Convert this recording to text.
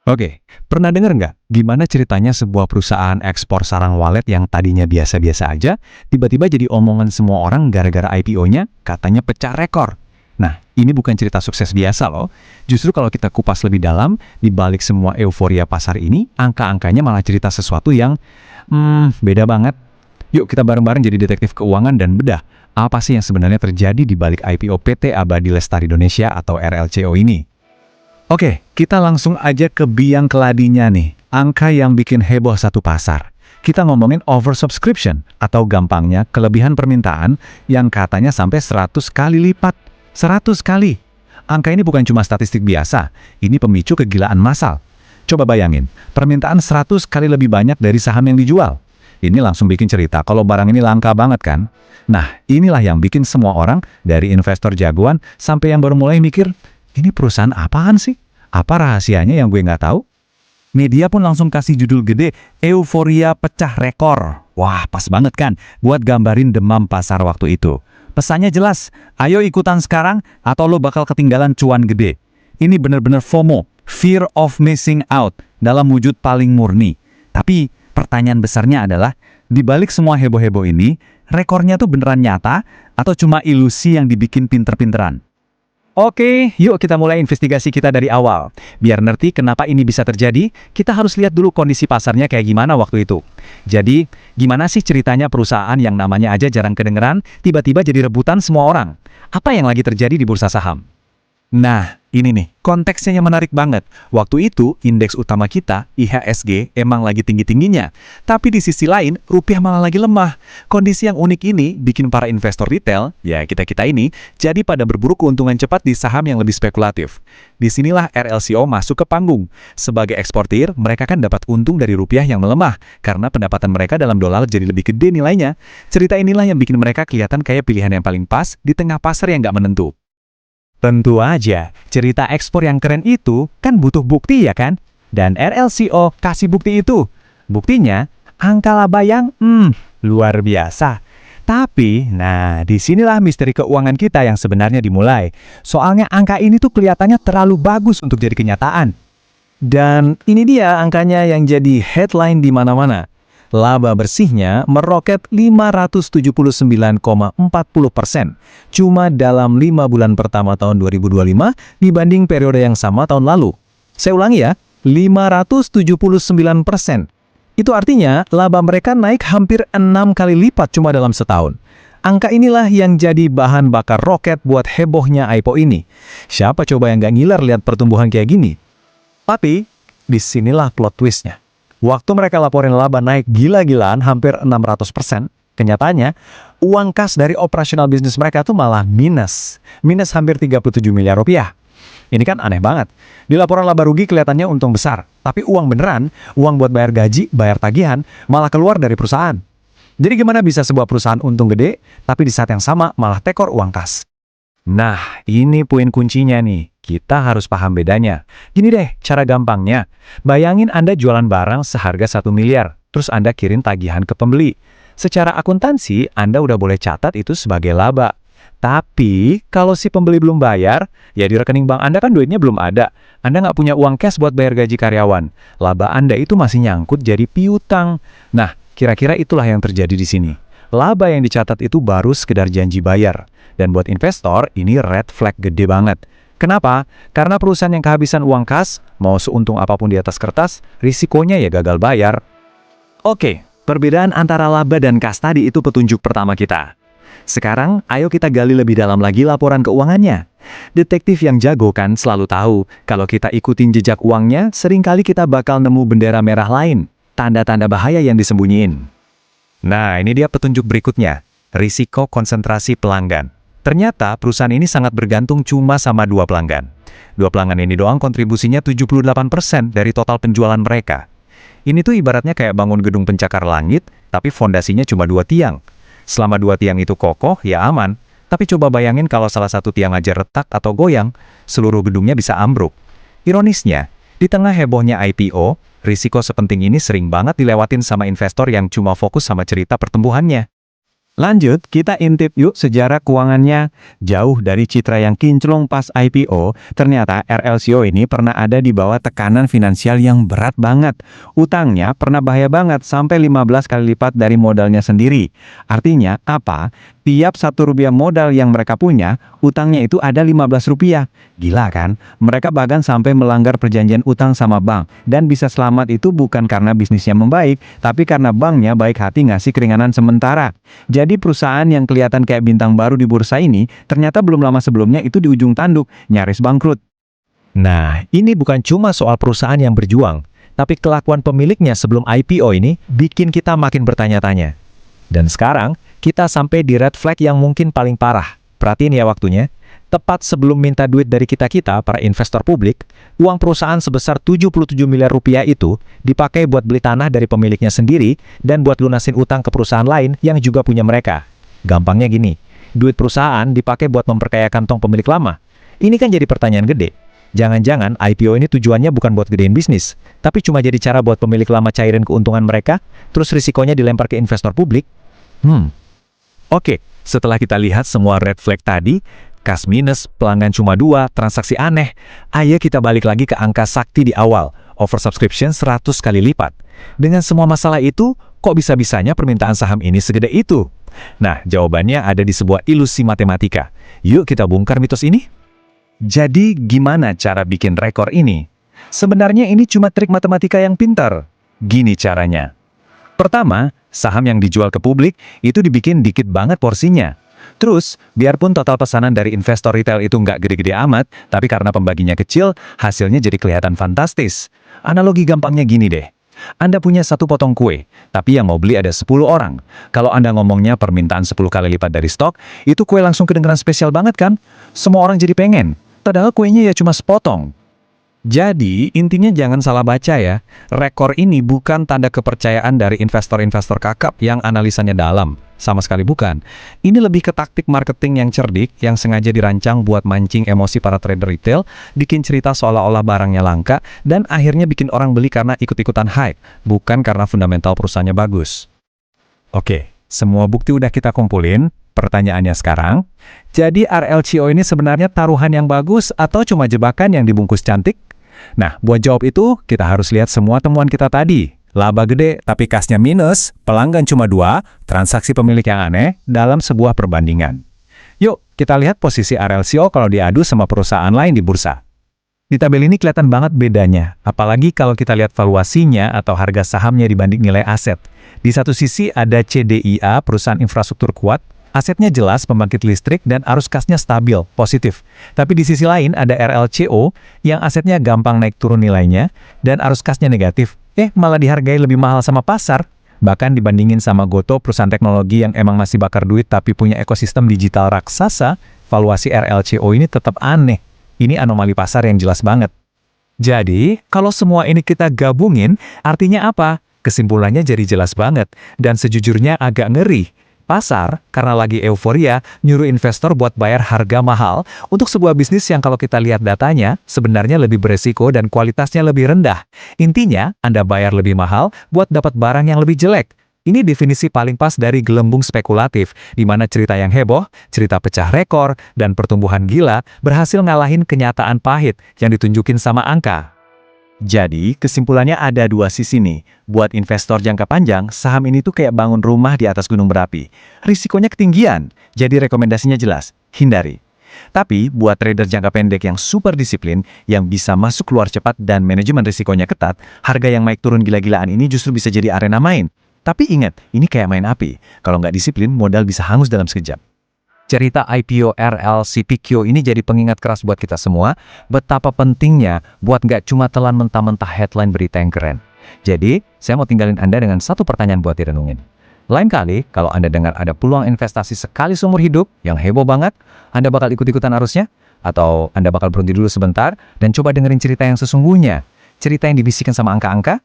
Oke, pernah dengar nggak gimana ceritanya sebuah perusahaan ekspor sarang walet yang tadinya biasa-biasa aja, tiba-tiba jadi omongan semua orang gara-gara IPO-nya katanya pecah rekor. Nah, ini bukan cerita sukses biasa loh. Justru kalau kita kupas lebih dalam, di balik semua euforia pasar ini, angka-angkanya malah cerita sesuatu yang, beda banget. Yuk kita bareng-bareng jadi detektif keuangan dan bedah. Apa sih yang sebenarnya terjadi di balik IPO PT Abadi Lestari Indonesia atau RLCO ini? Oke, kita langsung aja ke biang keladinya nih. Angka yang bikin heboh satu pasar. Kita ngomongin oversubscription, atau gampangnya kelebihan permintaan yang katanya sampai 100 kali lipat. 100 kali. Angka ini bukan cuma statistik biasa, ini pemicu kegilaan massal. Coba bayangin, permintaan 100 kali lebih banyak dari saham yang dijual. Ini langsung bikin cerita kalau barang ini langka banget kan? Nah, inilah yang bikin semua orang, dari investor jagoan sampai yang baru mulai mikir, ini perusahaan apaan sih? Apa rahasianya yang gue nggak tahu? Media pun langsung kasih judul gede, euforia pecah rekor. Wah, pas banget kan buat gambarin demam pasar waktu itu. Pesannya jelas, ayo ikutan sekarang atau lo bakal ketinggalan cuan gede. Ini bener-bener FOMO, fear of missing out, dalam wujud paling murni. Tapi pertanyaan besarnya adalah, di balik semua heboh-heboh ini, rekornya tuh beneran nyata atau cuma ilusi yang dibikin pinter-pinteran? Oke, yuk kita mulai investigasi kita dari awal. Biar ngerti kenapa ini bisa terjadi, kita harus lihat dulu kondisi pasarnya kayak gimana waktu itu. Jadi, gimana sih ceritanya perusahaan yang namanya aja jarang kedengeran, tiba-tiba jadi rebutan semua orang? Apa yang lagi terjadi di bursa saham? Nah, ini nih, konteksnya yang menarik banget. Waktu itu, indeks utama kita, IHSG, emang lagi tinggi-tingginya. Tapi di sisi lain, rupiah malah lagi lemah. Kondisi yang unik ini bikin para investor retail, ya kita-kita ini, jadi pada berburu keuntungan cepat di saham yang lebih spekulatif. Disinilah RLCO masuk ke panggung. Sebagai eksportir, mereka kan dapat untung dari rupiah yang melemah, karena pendapatan mereka dalam dolar jadi lebih gede nilainya. Cerita inilah yang bikin mereka kelihatan kayak pilihan yang paling pas di tengah pasar yang nggak menentu. Tentu aja, cerita ekspor yang keren itu kan butuh bukti ya kan? Dan RLCO kasih bukti itu. Buktinya, angka laba yang, luar biasa. Tapi, nah disinilah misteri keuangan kita yang sebenarnya dimulai. Soalnya angka ini tuh kelihatannya terlalu bagus untuk jadi kenyataan. Dan ini dia angkanya yang jadi headline di mana-mana. Laba bersihnya meroket 579,40% cuma dalam 5 bulan pertama tahun 2025 dibanding periode yang sama tahun lalu. Saya ulangi ya, 579%. Itu artinya laba mereka naik hampir 6 kali lipat cuma dalam setahun. Angka inilah yang jadi bahan bakar roket buat hebohnya IPO ini. Siapa coba yang nggak ngiler lihat pertumbuhan kayak gini? Tapi, disinilah plot twistnya. Waktu mereka laporin laba naik gila-gilaan hampir 600%, kenyataannya uang kas dari operasional bisnis mereka tuh malah minus. Minus hampir 37 miliar rupiah. Ini kan aneh banget. Di laporan laba rugi kelihatannya untung besar, tapi uang beneran, uang buat bayar gaji, bayar tagihan, malah keluar dari perusahaan. Jadi gimana bisa sebuah perusahaan untung gede, tapi di saat yang sama malah tekor uang kas? Nah, ini poin kuncinya nih. Kita harus paham bedanya. Gini deh, cara gampangnya. Bayangin Anda jualan barang seharga 1 miliar, terus Anda kirim tagihan ke pembeli. Secara akuntansi, Anda udah boleh catat itu sebagai laba. Tapi, kalau si pembeli belum bayar, ya di rekening bank Anda kan duitnya belum ada. Anda nggak punya uang cash buat bayar gaji karyawan. Laba Anda itu masih nyangkut jadi piutang. Nah, kira-kira itulah yang terjadi di sini. Laba yang dicatat itu baru sekedar janji bayar. Dan buat investor, ini red flag gede banget. Kenapa? Karena perusahaan yang kehabisan uang kas, mau seuntung apapun di atas kertas, risikonya ya gagal bayar. Oke, perbedaan antara laba dan kas tadi itu petunjuk pertama kita. Sekarang, ayo kita gali lebih dalam lagi laporan keuangannya. Detektif yang jago kan selalu tahu, kalau kita ikutin jejak uangnya, seringkali kita bakal nemu bendera merah lain, tanda-tanda bahaya yang disembunyiin. Nah, ini dia petunjuk berikutnya, risiko konsentrasi pelanggan. Ternyata perusahaan ini sangat bergantung cuma sama 2 pelanggan. 2 pelanggan ini doang kontribusinya 78% dari total penjualan mereka. Ini tuh ibaratnya kayak bangun gedung pencakar langit, tapi fondasinya cuma 2 tiang. Selama 2 tiang itu kokoh, ya aman. Tapi coba bayangin kalau salah satu tiang aja retak atau goyang, seluruh gedungnya bisa ambruk. Ironisnya, di tengah hebohnya IPO, risiko sepenting ini sering banget dilewatin sama investor yang cuma fokus sama cerita pertumbuhannya. Lanjut, kita intip yuk sejarah keuangannya. Jauh dari citra yang kinclong pas IPO, ternyata RLCO ini pernah ada di bawah tekanan finansial yang berat banget. Utangnya pernah bahaya banget, sampai 15 kali lipat dari modalnya sendiri. Artinya apa? Tiap Rp1 modal yang mereka punya, utangnya itu ada Rp15. Gila kan? Mereka bahkan sampai melanggar perjanjian utang sama bank. Dan bisa selamat itu bukan karena bisnisnya membaik, tapi karena banknya baik hati ngasih keringanan sementara. Jadi perusahaan yang kelihatan kayak bintang baru di bursa ini, ternyata belum lama sebelumnya itu di ujung tanduk, nyaris bangkrut. Nah, ini bukan cuma soal perusahaan yang berjuang, tapi kelakuan pemiliknya sebelum IPO ini bikin kita makin bertanya-tanya. Dan sekarang, kita sampai di red flag yang mungkin paling parah. Perhatiin ya waktunya. Tepat sebelum minta duit dari kita-kita, para investor publik, uang perusahaan sebesar Rp77 miliar itu dipakai buat beli tanah dari pemiliknya sendiri dan buat lunasin utang ke perusahaan lain yang juga punya mereka. Gampangnya gini, duit perusahaan dipakai buat memperkaya kantong pemilik lama. Ini kan jadi pertanyaan gede. Jangan-jangan IPO ini tujuannya bukan buat gedein bisnis, tapi cuma jadi cara buat pemilik lama cairin keuntungan mereka, terus risikonya dilempar ke investor publik? Oke, setelah kita lihat semua red flag tadi, kas minus, pelanggan cuma 2, transaksi aneh, ayo kita balik lagi ke angka sakti di awal, oversubscription 100 kali lipat. Dengan semua masalah itu, kok bisa-bisanya permintaan saham ini segede itu? Nah, jawabannya ada di sebuah ilusi matematika. Yuk kita bongkar mitos ini. Jadi gimana cara bikin rekor ini? Sebenarnya ini cuma trik matematika yang pintar. Gini caranya. Pertama, saham yang dijual ke publik itu dibikin dikit banget porsinya. Terus, biarpun total pesanan dari investor retail itu nggak gede-gede amat, tapi karena pembaginya kecil, hasilnya jadi kelihatan fantastis. Analogi gampangnya gini deh. Anda punya satu potong kue, tapi yang mau beli ada 10 orang. Kalau Anda ngomongnya permintaan 10 kali lipat dari stok, itu kue langsung kedengeran spesial banget kan? Semua orang jadi pengen. Padahal kuenya ya cuma sepotong. Jadi, intinya jangan salah baca ya. Rekor ini bukan tanda kepercayaan dari investor-investor kakap yang analisanya dalam. Sama sekali bukan. Ini lebih ke taktik marketing yang cerdik, yang sengaja dirancang buat mancing emosi para trader retail, bikin cerita seolah-olah barangnya langka, dan akhirnya bikin orang beli karena ikut-ikutan hype, bukan karena fundamental perusahaannya bagus. Oke, semua bukti udah kita kumpulin. Pertanyaannya sekarang, jadi RLCO ini sebenarnya taruhan yang bagus atau cuma jebakan yang dibungkus cantik? Nah, buat jawab itu, kita harus lihat semua temuan kita tadi. Laba gede, tapi kasnya minus, pelanggan cuma 2, transaksi pemilik yang aneh dalam sebuah perbandingan. Yuk, kita lihat posisi RLCO kalau diadu sama perusahaan lain di bursa. Di tabel ini kelihatan banget bedanya, apalagi kalau kita lihat valuasinya atau harga sahamnya dibanding nilai aset. Di satu sisi ada CDIA, perusahaan infrastruktur kuat, asetnya jelas, pembangkit listrik, dan arus kasnya stabil, positif. Tapi di sisi lain ada RLCO, yang asetnya gampang naik turun nilainya, dan arus kasnya negatif. Malah dihargai lebih mahal sama pasar. Bahkan dibandingin sama Goto, perusahaan teknologi yang emang masih bakar duit tapi punya ekosistem digital raksasa, valuasi RLCO ini tetap aneh. Ini anomali pasar yang jelas banget. Jadi, kalau semua ini kita gabungin, artinya apa? Kesimpulannya jadi jelas banget, dan sejujurnya agak ngeri. Pasar, karena lagi euforia, nyuruh investor buat bayar harga mahal untuk sebuah bisnis yang kalau kita lihat datanya, sebenarnya lebih beresiko dan kualitasnya lebih rendah. Intinya, Anda bayar lebih mahal buat dapat barang yang lebih jelek. Ini definisi paling pas dari gelembung spekulatif, di mana cerita yang heboh, cerita pecah rekor, dan pertumbuhan gila berhasil ngalahin kenyataan pahit yang ditunjukin sama angka. Jadi, kesimpulannya ada dua sisi nih. Buat investor jangka panjang, saham ini tuh kayak bangun rumah di atas gunung berapi. Risikonya ketinggian, jadi rekomendasinya jelas, hindari. Tapi, buat trader jangka pendek yang super disiplin, yang bisa masuk keluar cepat dan manajemen risikonya ketat, harga yang naik turun gila-gilaan ini justru bisa jadi arena main. Tapi ingat, ini kayak main api. Kalau nggak disiplin, modal bisa hangus dalam sekejap. Cerita IPO RLCPQ ini jadi pengingat keras buat kita semua, betapa pentingnya buat nggak cuma telan mentah-mentah headline berita yang keren. Jadi, saya mau tinggalin Anda dengan satu pertanyaan buat direnungin. Lain kali, kalau Anda dengar ada peluang investasi sekali seumur hidup yang heboh banget, Anda bakal ikut-ikutan arusnya? Atau Anda bakal berhenti dulu sebentar dan coba dengerin cerita yang sesungguhnya? Cerita yang dibisikkan sama angka-angka?